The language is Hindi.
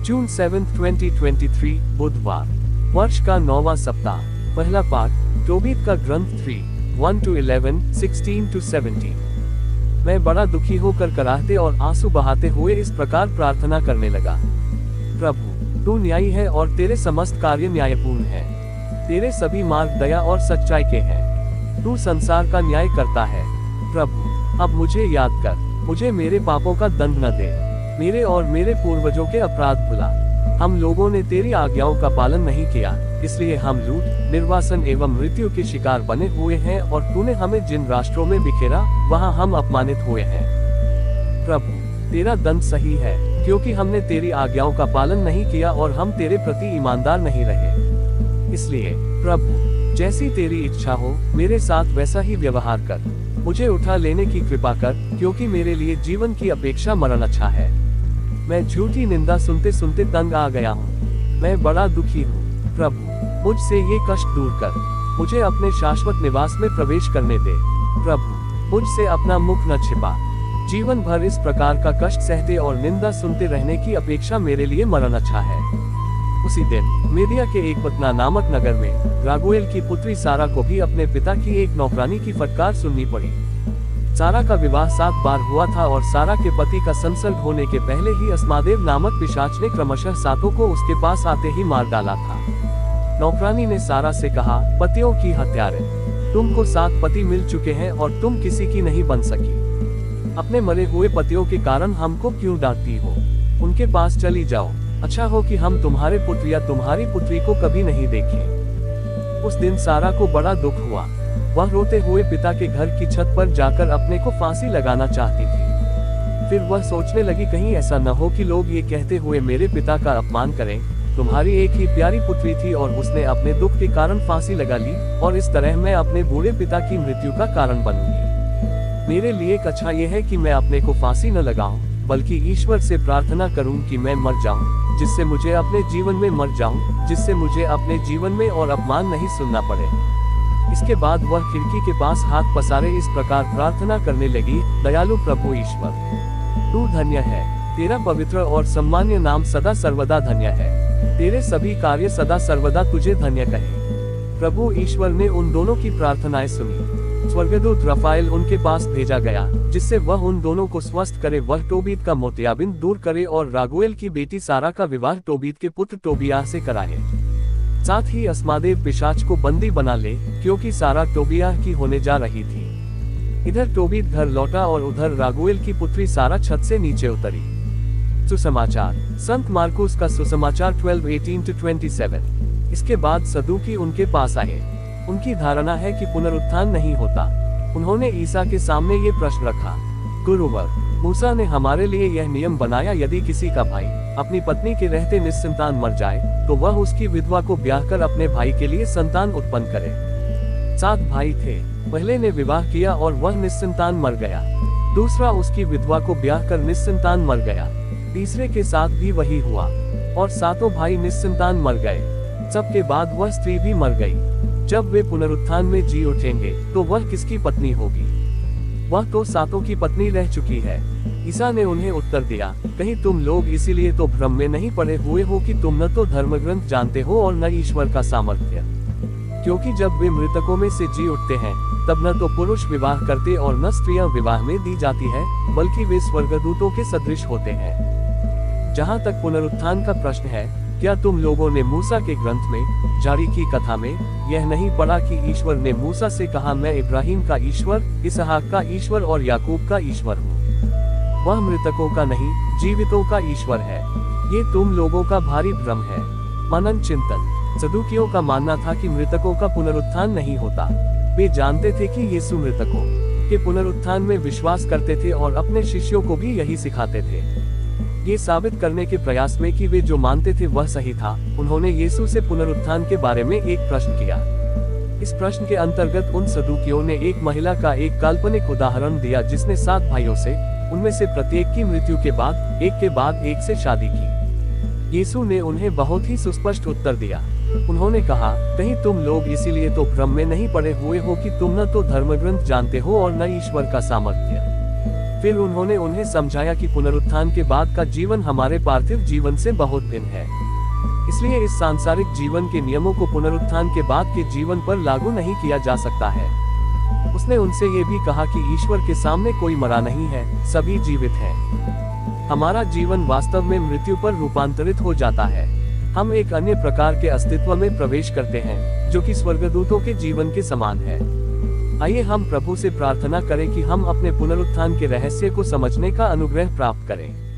जून 7, 2023 बुधवार। वर्ष का 9वां सप्ताह। पहला पाठ तोबीत का ग्रंथ 3, 1-11, 16-17। मैं बड़ा दुखी होकर कराहते और आंसू बहाते हुए इस प्रकार प्रार्थना करने लगा। प्रभु, तू न्यायी है और तेरे समस्त कार्य न्यायपूर्ण है। तेरे सभी मार्ग दया और सच्चाई के हैं। तू संसार का न्याय करता है। प्रभु, अब मुझे याद कर, मुझे मेरे पापों का दंड न दे। मेरे और मेरे पूर्वजों के अपराध भुला। हम लोगों ने तेरी आज्ञाओं का पालन नहीं किया, इसलिए हम लूट, निर्वासन एवं मृत्यु के शिकार बने हुए हैं, और तूने हमें जिन राष्ट्रों में बिखेरा, वहां हम अपमानित हुए हैं। प्रभु, तेरा दंड सही है, क्योंकि हमने तेरी आज्ञाओं का पालन नहीं किया और हम तेरे प्रति ईमानदार नहीं रहे। इसलिए प्रभु, जैसी तेरी इच्छा हो, मेरे साथ वैसा ही व्यवहार कर। मुझे उठा लेने की कृपा कर, क्योंकि मेरे लिए जीवन की अपेक्षा मरण अच्छा है। मैं झूठी निंदा सुनते सुनते तंग आ गया हूँ। मैं बड़ा दुखी हूँ। प्रभु, मुझसे ये कष्ट दूर कर। मुझे अपने शाश्वत निवास में प्रवेश करने दे। प्रभु, मुझसे अपना मुख न छिपा। जीवन भर इस प्रकार का कष्ट सहते और निंदा सुनते रहने की अपेक्षा मेरे लिए मरण अच्छा है। उसी दिन मेदिया के एक पतना नामक नगर में रागुएल की पुत्री सारा को भी अपने पिता की एक नौकरानी की फटकार सुननी पड़ी। सारा का विवाह 7 बार हुआ था और सारा के पति का संसर्ग होने के पहले ही अस्मादेव नामक पिशाच ने क्रमशः सातों को उसके पास आते ही मार डाला था। नौकरानी ने सारा से कहा, पतियों की हत्यारे, तुमको 7 पति मिल चुके हैं और तुम किसी की नहीं बन सकी। अपने मरे हुए पतियों के कारण हमको क्यों डांटती हो? उनके पास चली जाओ। अच्छा हो कि हम तुम्हारे पुत्र या तुम्हारी पुत्री को कभी नहीं देखे। उस दिन सारा को बड़ा दुख हुआ। वह रोते हुए पिता के घर की छत पर जाकर अपने को फांसी लगाना चाहती थी। फिर वह सोचने लगी, कहीं ऐसा न हो कि लोग ये कहते हुए मेरे पिता का अपमान करें, तुम्हारी एक ही प्यारी पुत्री थी और उसने अपने दुख के कारण फांसी लगा ली, और इस तरह मैं अपने बूढ़े पिता की मृत्यु का कारण बनूंगी। मेरे लिए अच्छा यह है कि मैं अपने को फांसी न लगाऊं, बल्कि ईश्वर से प्रार्थना करूं कि मैं मर जाऊं, जिससे मुझे अपने जीवन में मर जाऊं, जिससे मुझे अपने जीवन में और अपमान नहीं सुनना पड़े। इसके बाद वह खिड़की के पास हाथ पसारे इस प्रकार प्रार्थना करने लगी, दयालु प्रभु ईश्वर, तू धन्य है। तेरा पवित्र और सम्मान्य नाम सदा सर्वदा धन्य है। तेरे सभी कार्य सदा सर्वदा तुझे धन्य कहे। प्रभु ईश्वर ने उन दोनों की प्रार्थनाएं सुनी। स्वर्गदूत रफाएल उनके पास भेजा गया, जिससे वह उन दोनों को स्वस्थ करे, वह टोबीत का मोतियाबिंद दूर करे और रागुएल की बेटी सारा का विवाह टोबीत के पुत्र टोबियाह से कराए। साथ ही अस्मादेव पिशाच को बंदी बना ले, क्योंकि सारा टोबियाह की होने जा रही थी। इधर टोबीत घर लौटा और उधर रागुएल की पुत्री सारा छत से नीचे उतरी। सुसमाचार। संत मार्कुस का सुसमाचार 12:18-27। इसके बाद सदूकी उनके पास आए। उनकी धारणा है कि पुनरुत्थान नहीं होता। उन्होंने ईसा के सामने ये प्रश्न रखा, गुरुवर, मूसा ने हमारे लिए यह नियम बनाया, यदि किसी का भाई अपनी पत्नी के रहते निस्संतान मर जाए, तो वह उसकी विधवा को ब्याह कर अपने भाई के लिए संतान उत्पन्न करे। 7 भाई थे। पहले ने विवाह किया और वह निस्संतान मर गया। दूसरा उसकी विधवा को ब्याह कर निस्संतान मर गया। तीसरे के साथ भी वही हुआ, और 7 भाई निस्संतान मर गए। सबके बाद वह स्त्री भी मर गई। जब वे पुनरुत्थान में जी उठेंगे, तो वह किसकी पत्नी होगी? वह तो 7 की पत्नी रह चुकी है। ईसा ने उन्हें उत्तर दिया, कहीं तुम लोग इसीलिए तो भ्रम में नहीं पड़े हुए हो कि तुम न तो धर्मग्रंथ जानते हो और न ईश्वर का सामर्थ्य। क्योंकि जब वे मृतकों में से जी उठते हैं, तब न तो पुरुष विवाह करते और न स्त्रियां विवाह में दी जाती है, बल्कि वे स्वर्गदूतों के सदृश होते हैं। जहाँ तक पुनरुत्थान का प्रश्न है, क्या तुम लोगों ने मूसा के ग्रंथ में जारी की कथा में यह नहीं पढ़ा कि ईश्वर ने मूसा से कहा, मैं इब्राहिम का ईश्वर, इसहाक का ईश्वर और याकूब का ईश्वर हूँ। वह मृतकों का नहीं, जीवितों का ईश्वर है। ये तुम लोगों का भारी भ्रम है। मनन चिंतन। सदूकियों का मानना था कि मृतकों का पुनरुत्थान नहीं होता। वे जानते थे कि यीशु मृतकों के पुनरुत्थान में विश्वास करते थे और अपने शिष्यों को भी यही सिखाते थे। ये साबित करने के प्रयास में कि वे जो मानते थे वह सही था, उन्होंने यीशु से पुनरुत्थान के बारे में एक प्रश्न किया। इस प्रश्न के अंतर्गत उन सदूकियों ने एक महिला का एक काल्पनिक उदाहरण दिया, जिसने 7 भाइयों से, उनमें से प्रत्येक की मृत्यु के बाद एक के बाद एक से शादी की। यीशु ने उन्हें बहुत ही सुस्पष्ट उत्तर दिया। उन्होंने कहा, कहीं तुम लोग इसीलिए तो भ्रम में नहीं पड़े हुए हो कि तुम न तो धर्मग्रंथ जानते हो और न ईश्वर का सामर्थ्य। फिर उन्होंने उन्हें समझाया कि पुनरुत्थान के बाद का जीवन हमारे पार्थिव जीवन से बहुत भिन्न है। इसलिए इस सांसारिक जीवन के नियमों को पुनरुत्थान के बाद के जीवन पर लागू नहीं किया जा सकता है। उसने उनसे ये भी कहा कि ईश्वर के सामने कोई मरा नहीं है, सभी जीवित हैं। हमारा जीवन वास्तव में मृत्यु पर रूपांतरित हो जाता है। हम एक अन्य प्रकार के अस्तित्व में प्रवेश करते हैं, जो कि स्वर्गदूतों के जीवन के समान है। आइए हम प्रभु से प्रार्थना करें कि हम अपने पुनरुत्थान के रहस्य को समझने का अनुग्रह प्राप्त करें।